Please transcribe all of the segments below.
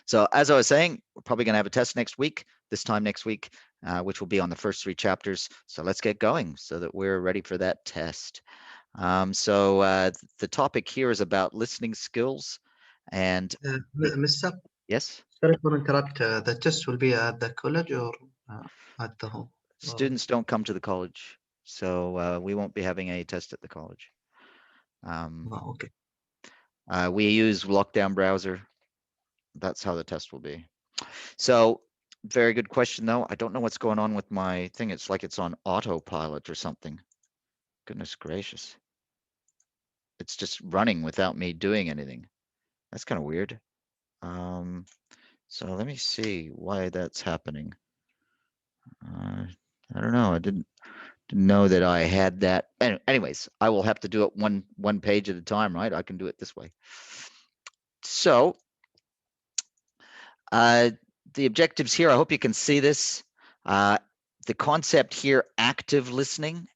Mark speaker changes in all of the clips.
Speaker 1: So as I was saying, we're probably going to have a test next week, this time next week, which will be on the first 3 chapters. So let's get going so that we're ready for that test. The topic here is about listening skills. And
Speaker 2: Mr.
Speaker 1: yes,
Speaker 2: Sorry for interrupt. The test will be at the college or at the home?
Speaker 1: students don't come to the college, so we won't be having any test at the college.
Speaker 2: Okay.
Speaker 1: We use lockdown browser. That's how the test will be. So very good question, though. I don't know what's going on with my thing. It's like it's on autopilot or something. Goodness gracious. It's just running without me doing anything. That's kind of weird. So let me see why that's happening. I don't know. I didn't know that I had that. Anyways, I will have to do it one page at a time, right? I can do it this way. So the objectives here, I hope you can see this. The concept here, active listening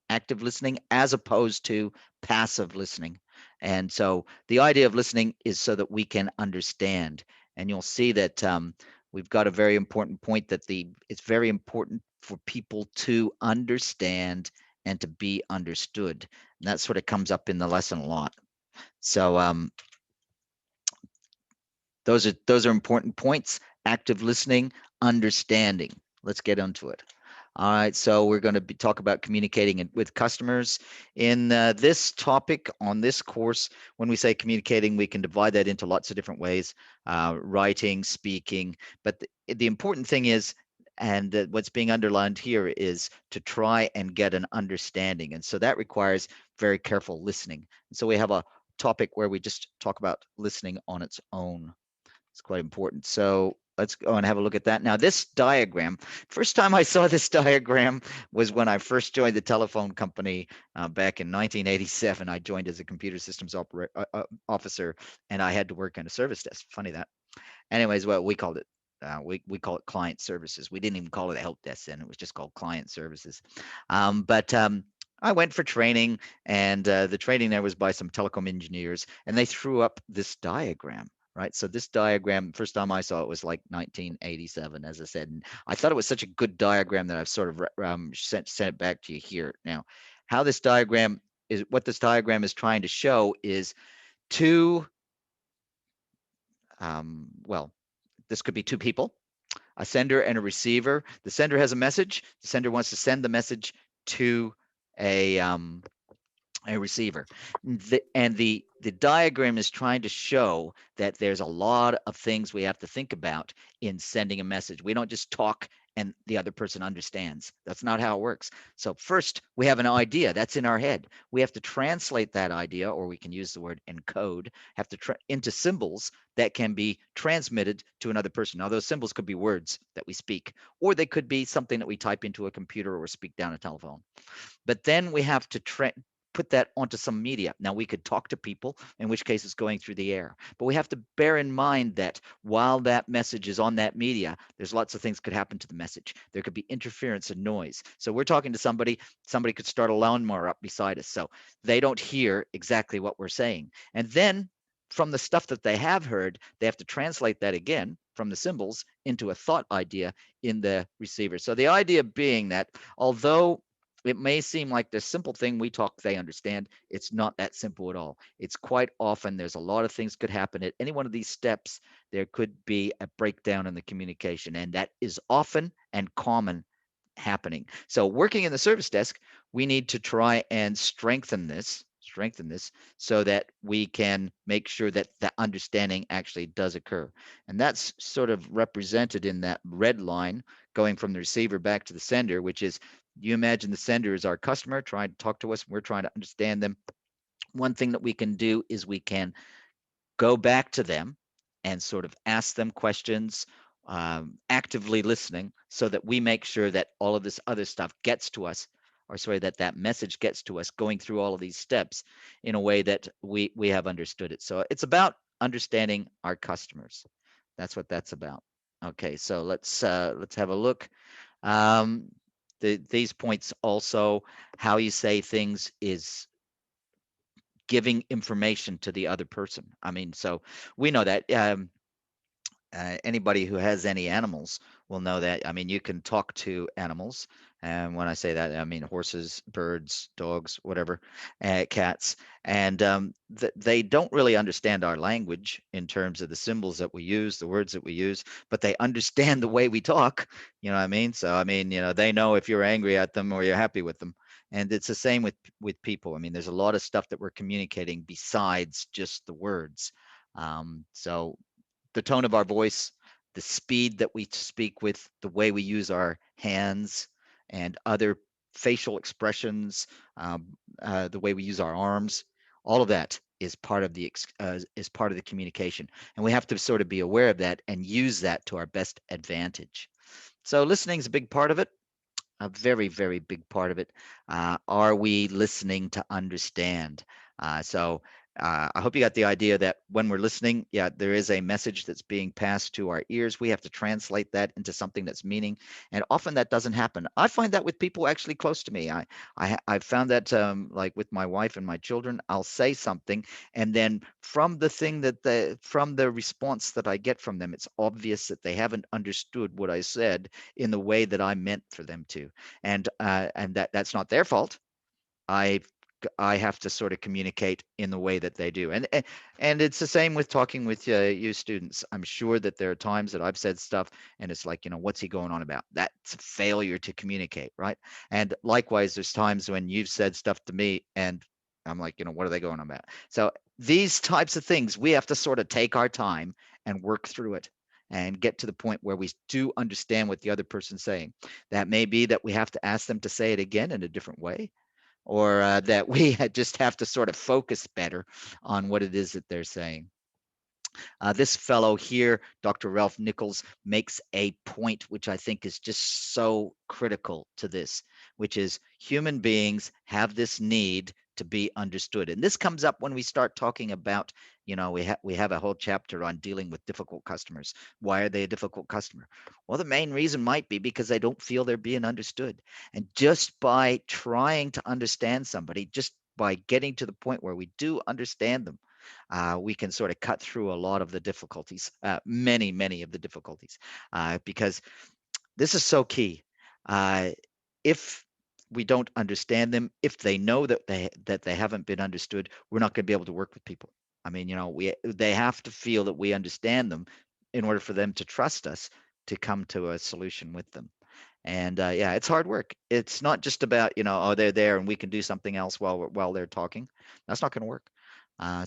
Speaker 1: as opposed to passive listening. And so the idea of listening is so that we can understand. And you'll see that we've got a very important point that it's very important for people to understand and to be understood. And that sort of comes up in the lesson a lot. So those are important points. Active listening, understanding. Let's get into it. All right, so we're going to talk about communicating with customers. In this topic on this course, when we say communicating, we can divide that into lots of different ways, writing, speaking. But the important thing is, and what's being underlined here, is to try and get an understanding. And so that requires very careful listening. And so we have a topic where we just talk about listening on its own. It's quite important. So let's go and have a look at that. Now, this diagram, first time I saw this diagram was when I first joined the telephone company back in 1987. I joined as a computer systems officer, and I had to work on a service desk. Funny that. Anyways, well, we called it. We call it client services. We didn't even call it a help desk then. It was just called client services. But I went for training, and the training there was by some telecom engineers, and they threw up this diagram. Right. So this diagram, first time I saw it was like 1987, as I said. And I thought it was such a good diagram that I've sort of sent it back to you here. Now, how this diagram is, what this diagram is trying to show is two, well, this could be two people, a sender and a receiver. The sender has a message. The sender wants to send the message to a receiver. The diagram is trying to show that there's a lot of things we have to think about in sending a message. We don't just talk and the other person understands. That's not how it works. So first, we have an idea that's in our head. We have to translate that idea, or we can use the word encode, have to into symbols that can be transmitted to another person. Now, those symbols could be words that we speak, or they could be something that we type into a computer or speak down a telephone. But then we have to put that onto some media. Now, we could talk to people, in which case it's going through the air. But we have to bear in mind that while that message is on that media, there's lots of things could happen to the message. There could be interference and noise. So we're talking to somebody could start a lawnmower up beside us. So they don't hear exactly what we're saying. And then from the stuff that they have heard, they have to translate that again from the symbols into a thought idea in the receiver. So the idea being that although it may seem like the simple thing we talk, they understand. It's not that simple at all. It's quite often there's a lot of things could happen at any one of these steps. There could be a breakdown in the communication, and that is often and common happening. So working in the service desk, we need to try and strengthen this so that we can make sure that the understanding actually does occur. And that's sort of represented in that red line going from the receiver back to the sender, which is, you imagine the sender is our customer trying to talk to us, and we're trying to understand them. One thing that we can do is we can go back to them and sort of ask them questions, actively listening, so that we make sure that all of this other stuff gets to us, or sorry, that message gets to us, going through all of these steps in a way that we have understood it. So it's about understanding our customers. That's what that's about. Okay, so let's have a look. These points also, how you say things is giving information to the other person. I mean, so we know that Anybody who has any animals will know that. I mean, you can talk to animals, and when I say that, I mean horses, birds, dogs, whatever, cats, and they don't really understand our language in terms of the symbols that we use, the words that we use, but they understand the way we talk. You know what I mean? So I mean, they know if you're angry at them or you're happy with them. And it's the same with people. I mean, there's a lot of stuff that we're communicating besides just the words. So the tone of our voice, the speed that we speak with, the way we use our hands and other facial expressions, the way we use our arms, all of that is part of the communication, and we have to sort of be aware of that and use that to our best advantage. So listening is a big part of it, a very, very big part of it. Are we listening to understand? I hope you got the idea that when we're listening, yeah, there is a message that's being passed to our ears. We have to translate that into something that's meaning, and often that doesn't happen. I find that with people actually close to me. I've found that like with my wife and my children, I'll say something, and then from the response that I get from them, it's obvious that they haven't understood what I said in the way that I meant for them to, and that's not their fault. I I have to sort of communicate in the way that they do, and it's the same with talking with you students. I'm sure that there are times that I've said stuff, and it's like, what's he going on about? That's a failure to communicate, right? And likewise, there's times when you've said stuff to me, and I'm like, what are they going on about? So these types of things, we have to sort of take our time and work through it and get to the point where we do understand what the other person's saying. That may be that we have to ask them to say it again in a different way, or that we just have to sort of focus better on what it is that they're saying. This fellow here, Dr. Ralph Nichols, makes a point which I think is just so critical to this, which is human beings have this need to be understood. And this comes up when we start talking about, we have a whole chapter on dealing with difficult customers. Why are they a difficult customer? Well, the main reason might be because they don't feel they're being understood. And just by trying to understand somebody, just by getting to the point where we do understand them, we can sort of cut through a lot of the difficulties, many, many of the difficulties, because this is so key. Uh, if we don't understand them, if they know that they haven't been understood, we're not going to be able to work with people. I mean, they have to feel that we understand them in order for them to trust us to come to a solution with them. And yeah, it's hard work. It's not just about, oh, they're there and we can do something else while they're talking. That's not going to work.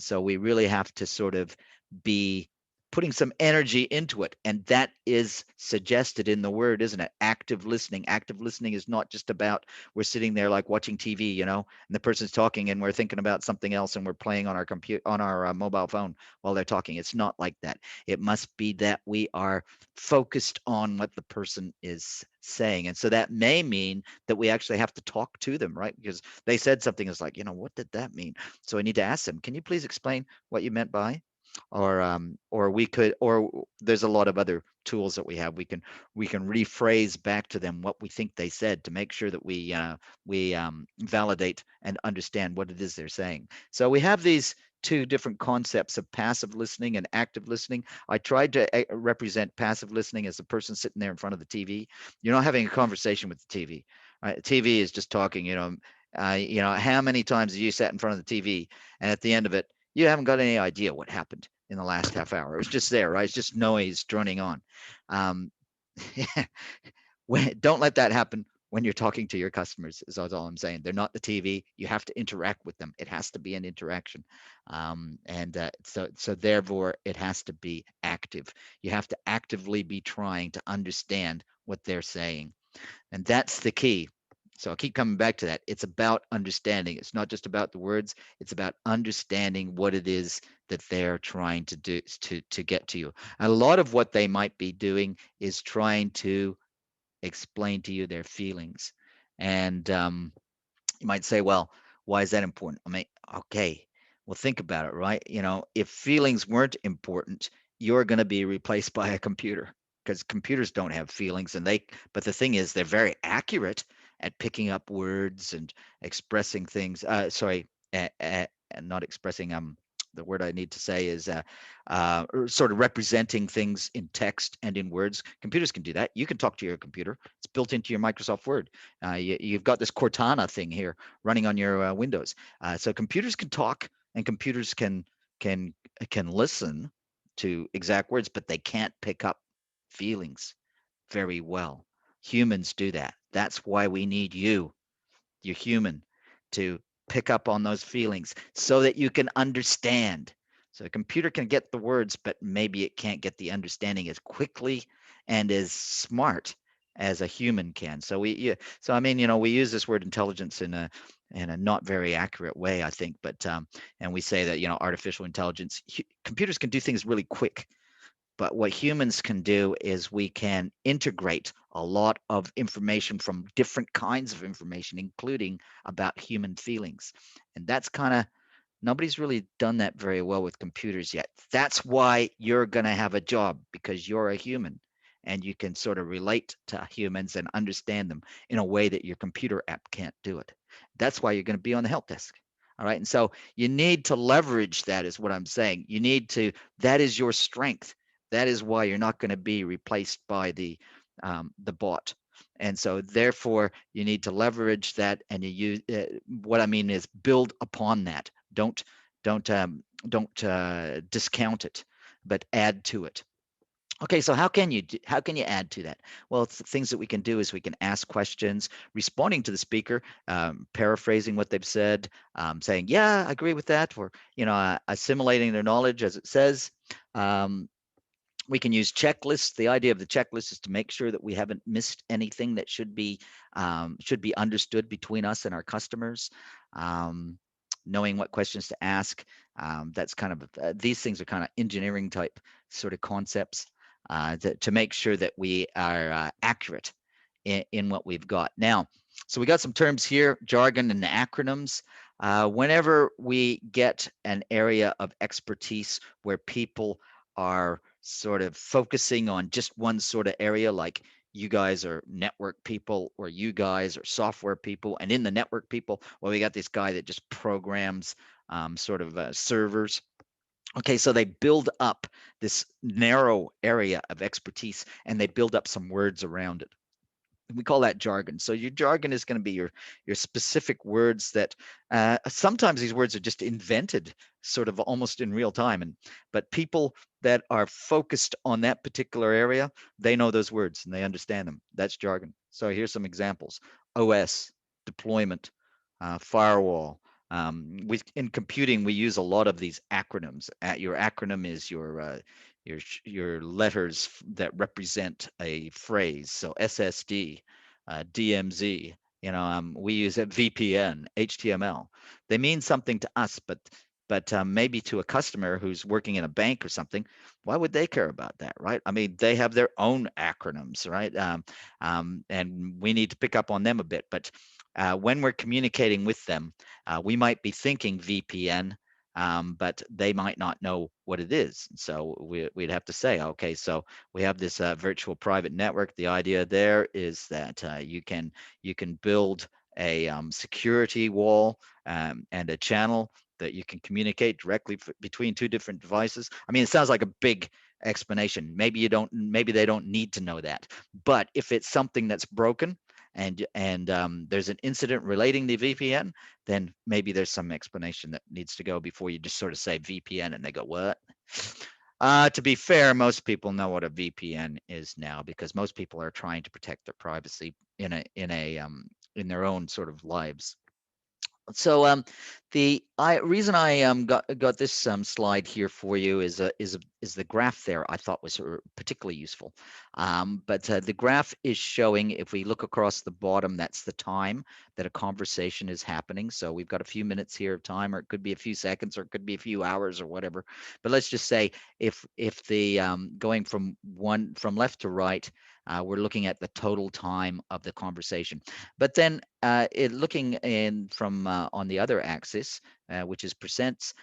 Speaker 1: So we really have to sort of be putting some energy into it. And that is suggested in the word, isn't it? Active listening. Active listening is not just about we're sitting there like watching TV, and the person's talking and we're thinking about something else and we're playing on our computer, on our mobile phone while they're talking. It's not like that. It must be that we are focused on what the person is saying. And so that may mean that we actually have to talk to them, right? Because they said something is like, what did that mean? So I need to ask them, can you please explain what you meant by? Or we could, or there's a lot of other tools that we can rephrase back to them what we think they said to make sure that we validate and understand what it is they're saying. So we have these two different concepts of passive listening and active listening. I tried to represent passive listening as the person sitting there in front of the TV. You're not having a conversation with the TV. Right? TV is just talking. How many times have you sat in front of the TV and at the end of it, you haven't got any idea what happened in the last half hour? It was just there, right? It's just noise droning on. Um, don't let that happen when you're talking to your customers, is all I'm saying. They're not the TV. You have to interact with them. It has to be an interaction. And so therefore it has to be active. You have to actively be trying to understand what they're saying. And that's the key. So I'll keep coming back to that. It's about understanding. It's not just about the words. It's about understanding what it is that they're trying to do to get to you. And a lot of what they might be doing is trying to explain to you their feelings. And you might say, well, why is that important? I mean, okay, well, think about it, right? If feelings weren't important, you're going to be replaced by a computer, because computers don't have feelings. But the thing is, they're very accurate at picking up words and expressing things. Sorry, not expressing the word I need to say is or sort of representing things in text and in words. Computers can do that. You can talk to your computer. It's built into your Microsoft Word. You've got this Cortana thing here running on your Windows. So computers can talk, and computers can can listen to exact words, but they can't pick up feelings very well. Humans do that. That's why we need you, you're human, to pick up on those feelings so that you can understand. So a computer can get the words, but maybe it can't get the understanding as quickly and as smart as a human can. So so I mean, we use this word intelligence in a not very accurate way, I think, but and we say that artificial intelligence, computers can do things really quick, but what humans can do is we can integrate a lot of information from different kinds of information, including about human feelings. And that's kind of, nobody's really done that very well with computers yet. That's why you're going to have a job, because you're a human and you can sort of relate to humans and understand them in a way that your computer app can't do it. That's why you're going to be on the help desk. All right. And so you need to leverage that, is what I'm saying. You need to, that is your strength. That is why you're not going to be replaced by the bot. And so therefore you need to leverage that, and you use what I mean is build upon that. Don't discount it, but add to it. Okay, so how can you add to that? Well, things that we can do is we can ask questions, responding to the speaker, paraphrasing what they've said, saying, "Yeah, I agree with that," or assimilating their knowledge as it says. Um, we can use checklists. The idea of the checklist is to make sure that we haven't missed anything that should be understood between us and our customers. Um, Knowing what questions to ask. That's kind of these things are kind of engineering type sort of concepts to make sure that we are accurate in what we've got. Now, so we got some terms here, jargon and acronyms. Whenever we get an area of expertise where people are sort of focusing on just one sort of area, like you guys are network people or you guys are software people, and in the network people, well, we got this guy that just programs sort of servers. Okay, so they build up this narrow area of expertise and they build up some words around it. We call that jargon. So your jargon is going to be your specific words that sometimes these words are just invented sort of almost in real time, but people that are focused on that particular area, they know those words and they understand them. That's jargon. So here's some examples: OS, deployment, firewall. In computing, we use a lot of these acronyms. Your acronym is your letters that represent a phrase. So SSD, DMZ. We use a VPN, HTML. They mean something to us, but maybe to a customer who's working in a bank or something, why would they care about that, right? I mean, they have their own acronyms, right? And we need to pick up on them a bit. But when we're communicating with them, we might be thinking VPN, but they might not know what it is. So we'd have to say, okay, so we have this virtual private network. The idea there is that you can build a security wall and a channel that you can communicate directly between two different devices. I mean, it sounds like a big explanation. Maybe they don't need to know that. But if it's something that's broken and there's an incident relating to VPN, then maybe there's some explanation that needs to go before you just sort of say VPN and they go, what? To be fair, most people know what a VPN is now, because most people are trying to protect their privacy in their own sort of lives. So the reason I got this slide here for you is the graph there. I thought was particularly useful. But the graph is showing, if we look across the bottom, that's the time that a conversation is happening. So we've got a few minutes here of time, or it could be a few seconds, or it could be a few hours, or whatever. But let's just say if the going from left to right, we're looking at the total time of the conversation. But then looking in from on the other axis, which is percents,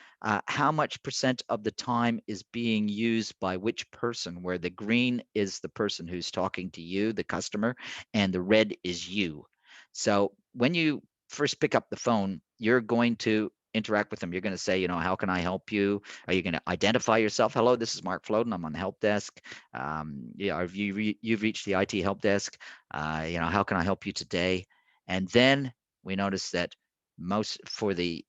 Speaker 1: how much percent of the time is being used by which person, where the green is the person who's talking to you, the customer, and the red is you. So when you first pick up the phone, you're going to interact with them. You're going to say, you know, how can I help you? Are you going to identify yourself? Hello, this is Mark Floden. I'm on the help desk. Yeah, have you've reached the IT help desk. You know, how can I help you today? And then we notice that most for the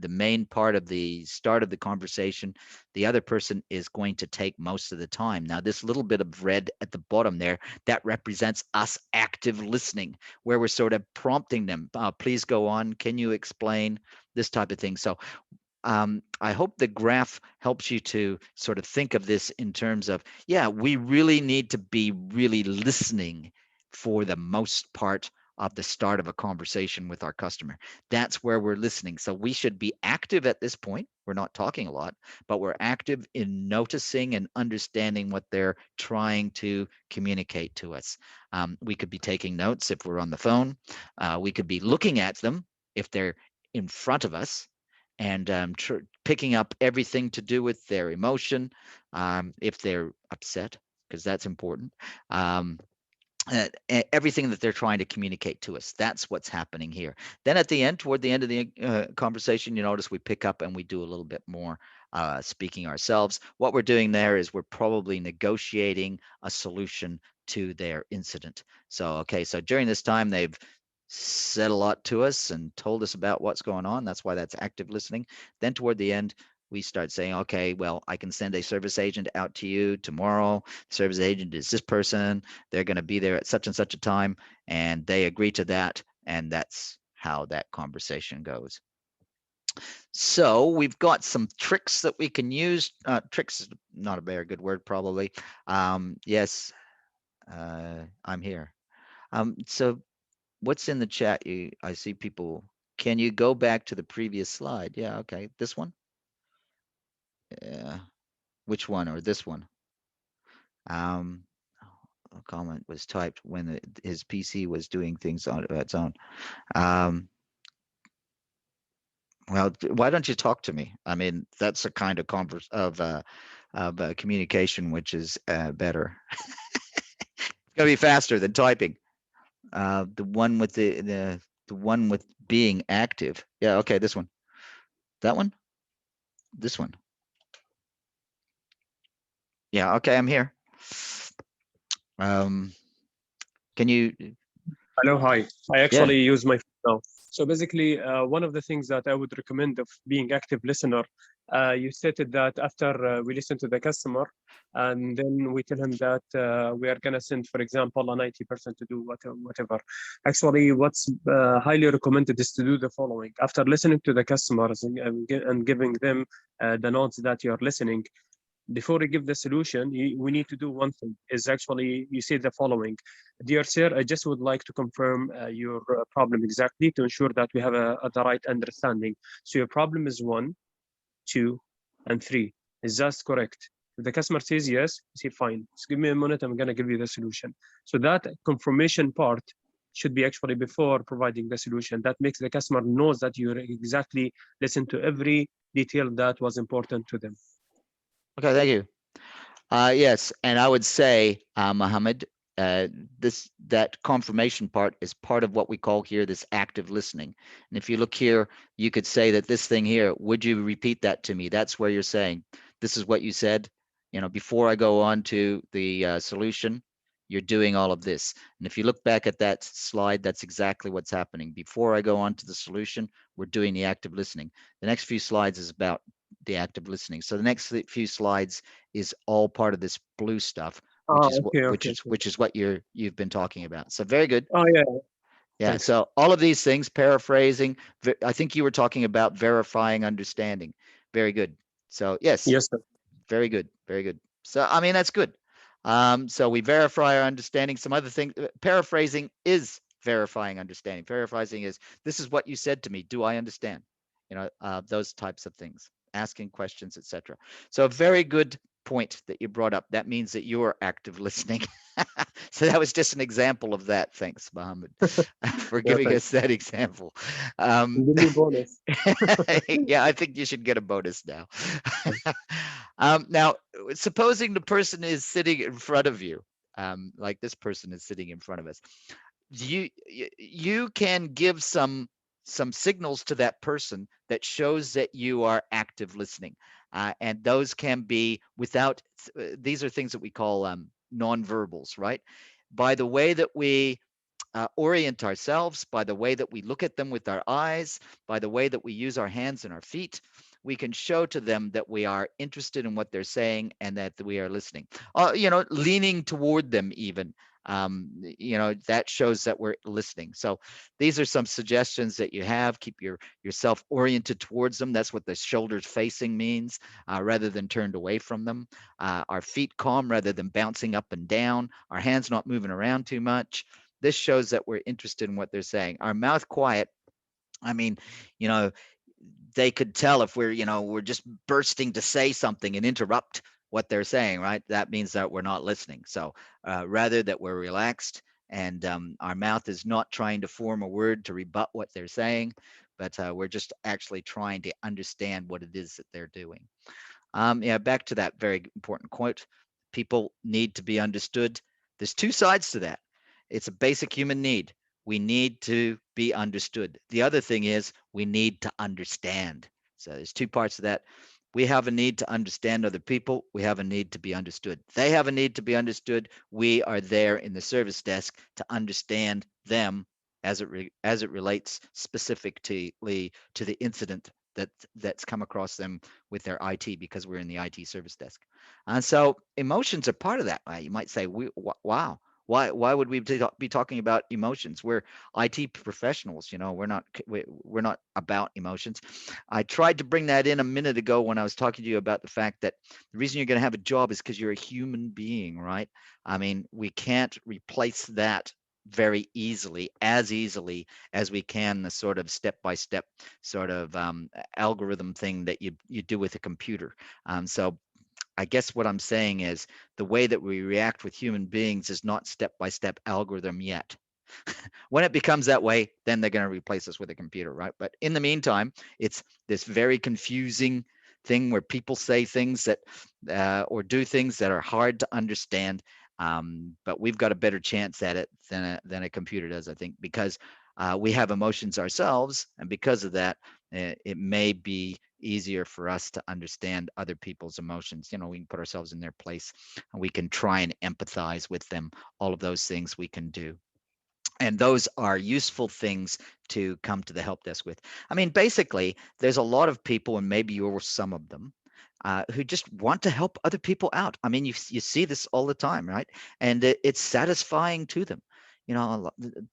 Speaker 1: main part of the start of the conversation, the other person is going to take most of the time. Now, this little bit of red at the bottom there, that represents us active listening, where we're sort of prompting them, please go on, can you explain this type of thing. So I hope the graph helps you to sort of think of this in terms of, yeah, we really need to be really listening for the most part of the start of a conversation with our customer. That's where we're listening. So we should be active at this point. We're not talking a lot, but we're active in noticing and understanding what they're trying to communicate to us. We could be taking notes if we're on the phone. We could be looking at them if they're in front of us, and picking up everything to do with their emotion, if they're upset, because that's important. Everything that they're trying to communicate to us. That's what's happening here. Then at the end, toward the end of the conversation, you notice we pick up and we do a little bit more speaking ourselves. What we're doing there is we're probably negotiating a solution to their incident. So, okay, so during this time, they've said a lot to us and told us about what's going on. That's why that's active listening. Then toward the end, we start saying, okay, well, I can send a service agent out to you tomorrow. Service agent is this person. They're going to be there at such and such a time, and they agree to that. And that's how that conversation goes. So we've got some tricks that we can use. Tricks is not a very good word, probably. Yes, I'm here. So what's in the chat? I see people. Can you go back to the previous slide? Yeah, okay. This one? Yeah. Which one, or this one? A comment was typed when his PC was doing things on its own. Well, why don't you talk to me? I mean, that's a kind of communication which is better. It's gonna be faster than typing. The one with the one with being active. Yeah, okay, this one. That one? This one. Yeah, okay, I'm here. Can you?
Speaker 3: Hello, hi. I
Speaker 1: Yeah.
Speaker 3: actually use my phone now. So basically, one of the things that I would recommend of being active listener, you stated that after we listen to the customer, and then we tell him that we are gonna send, for example, an IT person to do whatever. Actually, what's highly recommended is to do the following: after listening to the customers and giving them the notes that you are listening, before you give the solution, we need to do one thing, is actually you say the following: dear sir, I just would like to confirm your problem exactly to ensure that we have the right understanding. So your problem is 1, 2, and 3. Is that correct? If the customer says yes, say fine. Just give me a minute, I'm gonna give you the solution. So that confirmation part should be actually before providing the solution. That makes the customer knows that you exactly listen to every detail that was important to them.
Speaker 1: Okay, thank you. Yes, and I would say, Mohammed, that confirmation part is part of what we call here this active listening. And if you look here, you could say that this thing here, would you repeat that to me? That's where you're saying, this is what you said, you know, before I go on to the solution, you're doing all of this. And if you look back at that slide, that's exactly what's happening. Before I go on to the solution, we're doing the active listening. The next few slides is about the active listening. So the next few slides is all part of this blue stuff, which is what
Speaker 3: Okay, okay.
Speaker 1: which is what you've been talking about. So very good.
Speaker 3: Oh, yeah,
Speaker 1: Yeah.
Speaker 3: thanks.
Speaker 1: So all of these things, paraphrasing. I think you were talking about verifying understanding. Very good. So yes,
Speaker 3: Yes, sir.
Speaker 1: very good. Very good. So I mean that's good. So we verify our understanding. Some other things. Paraphrasing is verifying understanding. Paraphrasing is, this is what you said to me. Do I understand? You know, those types of things. Asking questions, etc. So a very good point that you brought up. That means that you're active listening. So that was just an example of that. Thanks, Mohammed, for
Speaker 3: Yeah,
Speaker 1: giving
Speaker 3: thanks.
Speaker 1: us that example.
Speaker 3: Give me bonus.
Speaker 1: Yeah, I think you should get a bonus now. Now, supposing the person is sitting in front of you, like this person is sitting in front of us, you can give some some signals to that person that shows that you are active listening. And those can be without, these are things that we call nonverbals, right? By the way that we orient ourselves, by the way that we look at them with our eyes, by the way that we use our hands and our feet, we can show to them that we are interested in what they're saying and that we are listening. Leaning toward them even. That shows that we're listening. So these are some suggestions that you have. Keep yourself oriented towards them. That's what the shoulders facing means, rather than turned away from them. Our feet calm rather than bouncing up and down. Our hands not moving around too much. This shows that we're interested in what they're saying. Our mouth quiet. I mean, you know, they could tell if we're just bursting to say something and interrupt what they're saying, right? That means that we're not listening. So rather that we're relaxed and our mouth is not trying to form a word to rebut what they're saying, but we're just actually trying to understand what it is that they're doing. Back to that very important quote. People need to be understood. There's two sides to that. It's a basic human need. We need to be understood. The other thing is we need to understand. So there's two parts of that. We have a need to understand other people. We have a need to be understood. They have a need to be understood. We are there in the service desk to understand them as it relates specifically to the incident that's come across them with their IT, because we're in the IT service desk. And so emotions are part of that. You might say, wow, why would we be talking about emotions? We're IT professionals, we're not about emotions. I tried to bring that in a minute ago when I was talking to you about the fact that the reason you're going to have a job is because you're a human being, right? I mean, we can't replace that very easily as we can the sort of step-by-step sort of algorithm thing that you do with a computer. So I guess what I'm saying is the way that we react with human beings is not step-by-step algorithm yet. When it becomes that way, then they're going to replace us with a computer, right? But in the meantime, it's this very confusing thing where people say things that or do things that are hard to understand. But we've got a better chance at it than a computer does, I think, because we have emotions ourselves, and because of that, it may be easier for us to understand other people's emotions. We can put ourselves in their place, and we can try and empathize with them. All of those things we can do. And those are useful things to come to the help desk with. I mean, basically, there's a lot of people, and maybe you're some of them, who just want to help other people out. I mean, you see this all the time, right? And it's satisfying to them.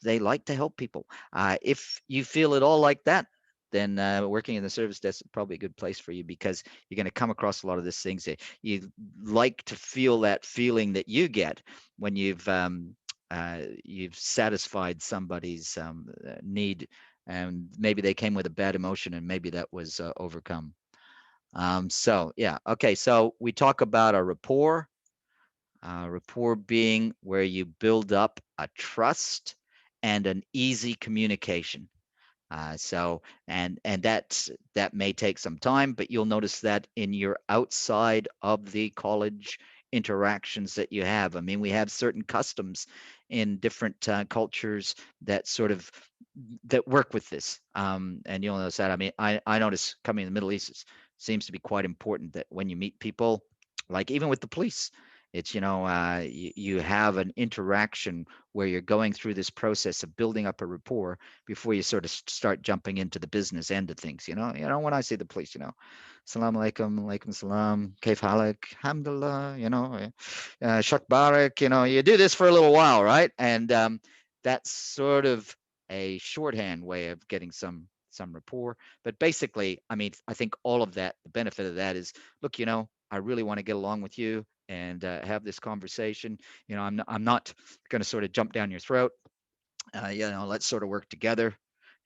Speaker 1: They like to help people. If you feel it all like that, then working in the service desk is probably a good place for you, because you're going to come across a lot of these things that you like to feel, that feeling that you get when you've satisfied somebody's need, and maybe they came with a bad emotion, and maybe that was overcome. Okay. So we talk about a rapport. Rapport being where you build up a trust and an easy communication. And that may take some time, but you'll notice that in your outside of the college interactions that you have. I mean, we have certain customs in different cultures that that work with this. And you'll notice that. I mean, I notice coming in the Middle East, it seems to be quite important that when you meet people, like even with the police, it's you have an interaction where you're going through this process of building up a rapport before you sort of start jumping into the business end of things. When I see the police, salam alaikum, alaikum salam, kaif halak, alhamdulillah, shak barak, you do this for a little while, right? And that's sort of a shorthand way of getting some rapport. But basically, I mean, I think all of that, the benefit of that is, look, I really want to get along with you and have this conversation. I'm not going to sort of jump down your throat. Let's sort of work together,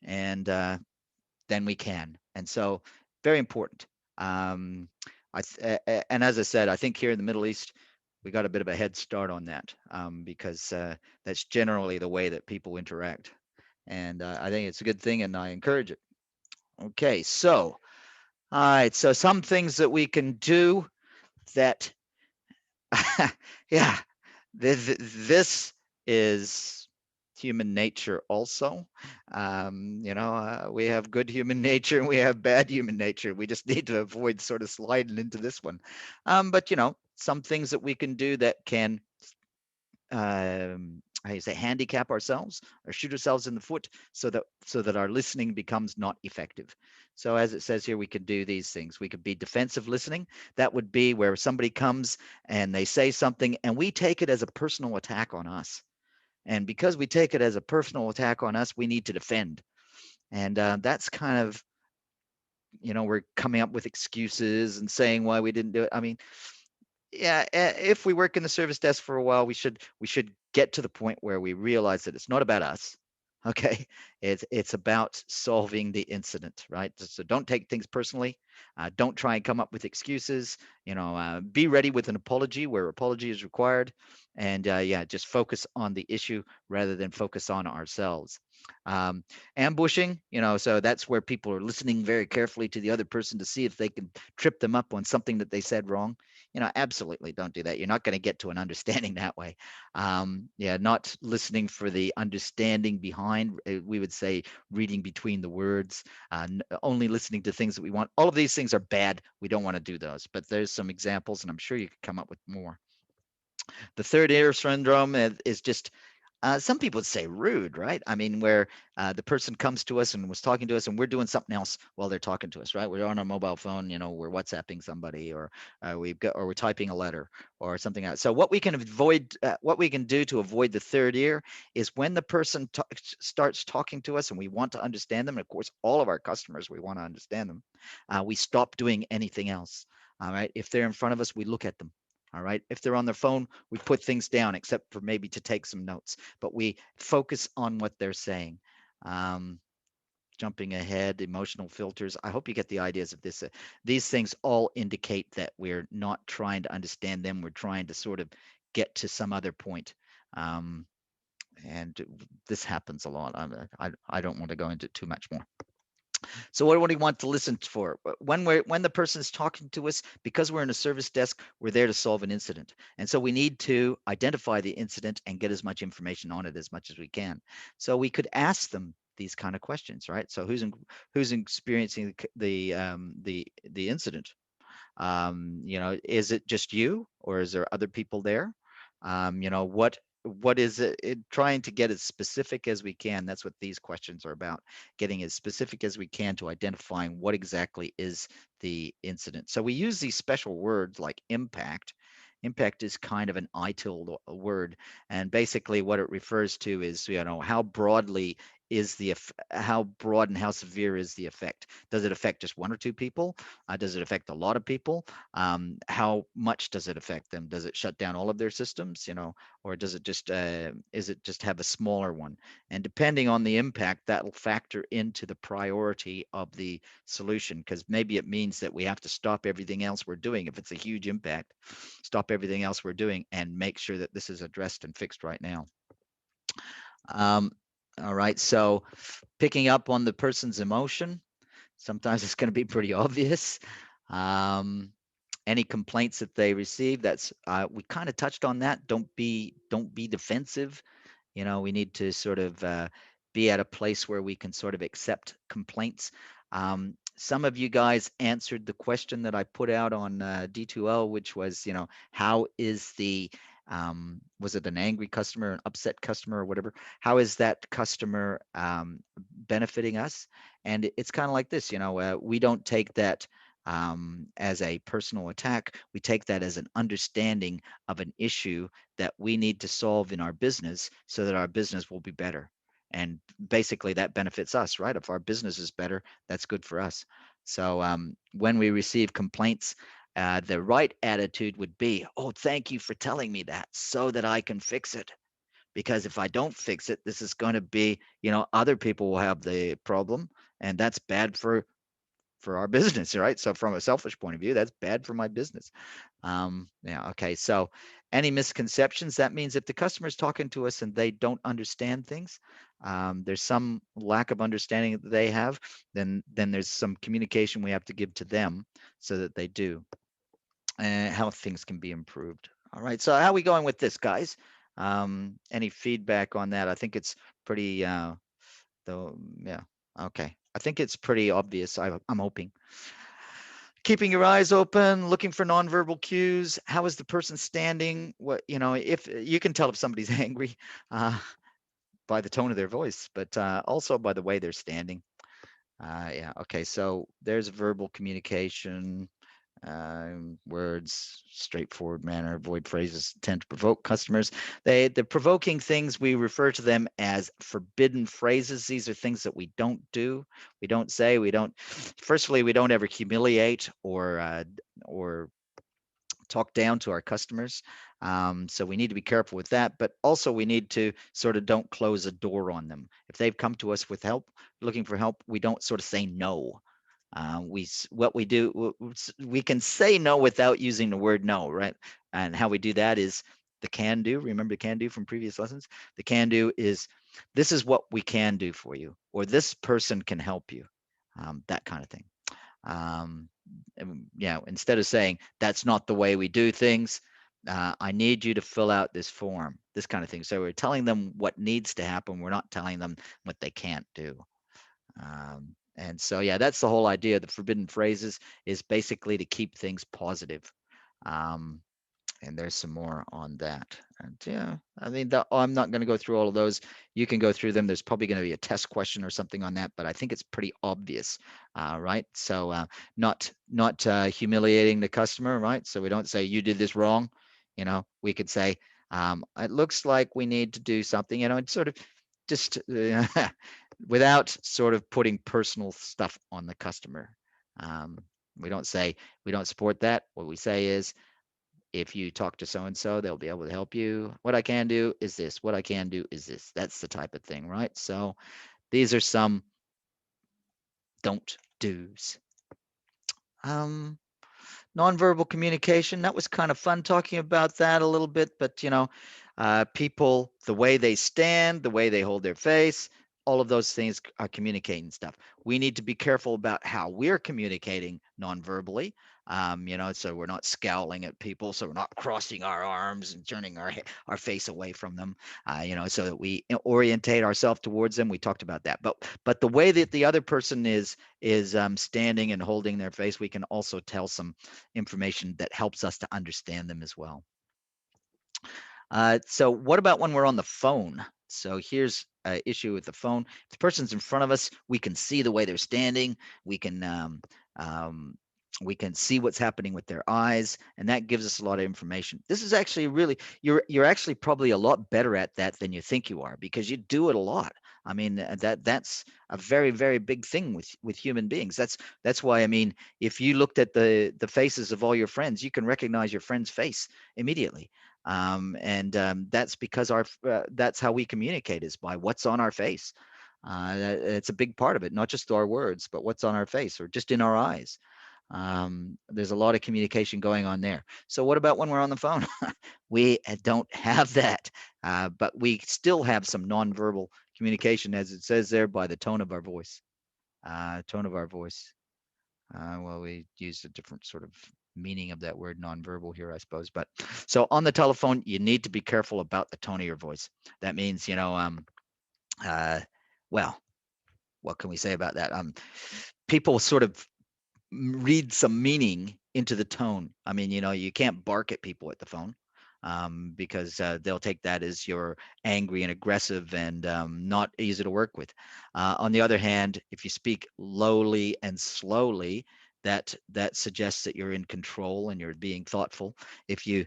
Speaker 1: and then we can. And so, very important. And as I said, I think here in the Middle East, we got a bit of a head start on that, because that's generally the way that people interact. And I think it's a good thing, and I encourage it. Okay, so all right, so some things that we can do that, yeah, this is human nature also. We have good human nature and we have bad human nature. We just need to avoid sort of sliding into this one. But some things that we can do that can how you say, handicap ourselves or shoot ourselves in the foot so that our listening becomes not effective. So as it says here, we could do these things. We could be defensive listening. That would be where somebody comes and they say something and we take it as a personal attack on us. And because we take it as a personal attack on us, we need to defend. And that's kind of, we're coming up with excuses and saying why we didn't do it. I mean, yeah, if we work in the service desk for a while, we should get to the point where we realize that it's not about us. Okay, it's about solving the incident, right? So don't take things personally. Don't try and come up with excuses. Be ready with an apology where apology is required, and yeah, just focus on the issue rather than focus on ourselves. Um, Ambushing, so that's where people are listening very carefully to the other person to see if they can trip them up on something that they said wrong. Absolutely don't do that. You're not going to get to an understanding that way. Yeah, not listening for the understanding behind. We would say reading between the words, only listening to things that we want. All of these things are bad. We don't want to do those. But there's some examples, and I'm sure you could come up with more. The third ear syndrome is just some people would say rude, right? I mean, where the person comes to us and was talking to us, and we're doing something else while they're talking to us, right? We're on our mobile phone, we're WhatsApping somebody, or we're typing a letter or something else. So what we can avoid, what we can do to avoid the third ear is when the person starts talking to us and we want to understand them. And of course, all of our customers, we want to understand them. We stop doing anything else. All right. If they're in front of us, we look at them. All right. If they're on their phone, we put things down, except for maybe to take some notes, but we focus on what they're saying. Um, Jumping ahead, emotional filters. I hope you get the ideas of this. These things all indicate that we're not trying to understand them. We're trying to sort of get to some other point. And this happens a lot. I don't want to go into too much more. So what do we want to listen for? When the person is talking to us, because we're in a service desk, we're there to solve an incident. And so we need to identify the incident and get as much information on it as much as we can. So we could ask them these kind of questions, right? So who's experiencing the incident? Is it just you or is there other people there? What is trying to get as specific as we can. That's what these questions are about, getting as specific as we can to identifying what exactly is the incident. So we use these special words like impact. Impact is kind of an ITIL word, and basically what it refers to is, how broadly is how broad and how severe is the effect? Does it affect just one or two people? Does it affect a lot of people? How much does it affect them? Does it shut down all of their systems? Or does it just is it just have a smaller one? And depending on the impact, that will factor into the priority of the solution, because maybe it means that we have to stop everything else we're doing. If it's a huge impact, stop everything else we're doing and make sure that this is addressed and fixed right now. Um, all right, so picking up on the person's emotion, sometimes it's going to be pretty obvious. Any complaints that they receive, that's we kind of touched on that. Don't be defensive. We need to sort of be at a place where we can sort of accept complaints. Some of you guys answered the question that I put out on D2L, which was, how is was it an angry customer, an upset customer, or whatever? How is that customer benefiting us? And it's kind of like this, we don't take that as a personal attack. We take that as an understanding of an issue that we need to solve in our business so that our business will be better. And basically, that benefits us, right? If our business is better, that's good for us. So when we receive complaints, the right attitude would be, oh, thank you for telling me that so that I can fix it. Because if I don't fix it, this is going to be, other people will have the problem, and that's bad for our business, right? So from a selfish point of view, that's bad for my business. Yeah, okay. So any misconceptions, that means if the customer is talking to us and they don't understand things, there's some lack of understanding that they have, then there's some communication we have to give to them so that they do, and how things can be improved. All right. So how are we going with this, guys? Any feedback on that? I think it's pretty, though, yeah. Okay. I think it's pretty obvious. I'm hoping. Keeping your eyes open, looking for nonverbal cues. How is the person standing? What, if you can tell if somebody's angry by the tone of their voice, but also by the way they're standing. Yeah. Okay. So there's verbal communication. Words, straightforward manner, avoid phrases tend to provoke customers. The provoking things, we refer to them as forbidden phrases. These are things that we don't do, we don't say, firstly, we don't ever humiliate or talk down to our customers. So we need to be careful with that, but also we need to sort of don't close a door on them. If they've come to us with help, looking for help, we don't sort of say no. What we do, we can say no without using the word no, right? And how we do that is the can do. Remember the can do from previous lessons? The can do is, this is what we can do for you, or this person can help you, that kind of thing. Instead of saying that's not the way we do things, I need you to fill out this form, this kind of thing. So we're telling them what needs to happen. We're not telling them what they can't do. And so, yeah, that's the whole idea. The forbidden phrases is basically to keep things positive. Um, and there's some more on that. And yeah, I mean, I'm not going to go through all of those. You can go through them. There's probably going to be a test question or something on that, but I think it's pretty obvious, right? So not humiliating the customer, right? So we don't say you did this wrong. We could say it looks like we need to do something. It's sort of just without sort of putting personal stuff on the customer. We don't say we don't support that. What we say is, if you talk to so and so, they'll be able to help you. What I can do is this. What I can do is this. That's the type of thing, right? So these are some don't do's. Um, Nonverbal communication. That was kind of fun talking about that a little bit, but people, the way they stand, the way they hold their face, all of those things are communicating stuff. We need to be careful about how we're communicating nonverbally. So we're not scowling at people, so we're not crossing our arms and turning our face away from them. So that we orientate ourselves towards them. We talked about that, but the way that the other person is standing and holding their face, we can also tell some information that helps us to understand them as well. So what about when we're on the phone? So here's an issue with the phone. If the person's in front of us, we can see the way they're standing. We can see what's happening with their eyes, and that gives us a lot of information. This is actually really, you're actually probably a lot better at that than you think you are, because you do it a lot. I mean, that's a very, very big thing with human beings. That's why, I mean, if you looked at the faces of all your friends, you can recognize your friend's face immediately. That's because that's how we communicate, is by what's on our face. It's a big part of it, not just our words, but what's on our face or just in our eyes. There's a lot of communication going on there. So what about when we're on the phone? We don't have that, but we still have some nonverbal communication, as it says there, by the tone of our voice. Tone of our voice. Well, we use a different sort of meaning of that word nonverbal here, I suppose. But so on the telephone, you need to be careful about the tone of your voice. That means, well, what can we say about that? People sort of read some meaning into the tone. I mean, you can't bark at people at the phone, because they'll take that as you're angry and aggressive and not easy to work with. On the other hand, if you speak lowly and slowly, that suggests that you're in control and you're being thoughtful. If you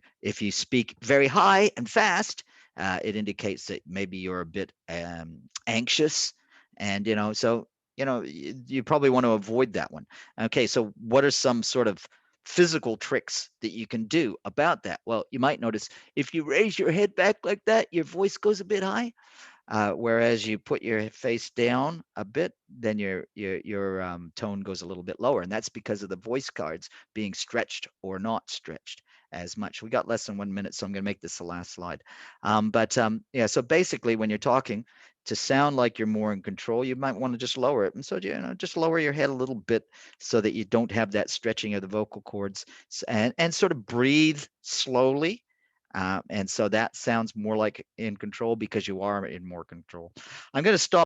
Speaker 1: speak very high and fast, it indicates that maybe you're a bit anxious, and so you probably want to avoid that one. Okay, so what are some sort of physical tricks that you can do about that? Well, you might notice if you raise your head back like that, your voice goes a bit high. Whereas you put your face down a bit, then your tone goes a little bit lower, and that's because of the voice cards being stretched or not stretched as much. We got less than 1 minute, so I'm going to make this the last slide. Yeah, so basically, when you're talking, to sound like you're more in control, you might want to just lower it, and so just lower your head a little bit so that you don't have that stretching of the vocal cords, and sort of breathe slowly. And so that sounds more like in control because you are in more control. I'm going to stop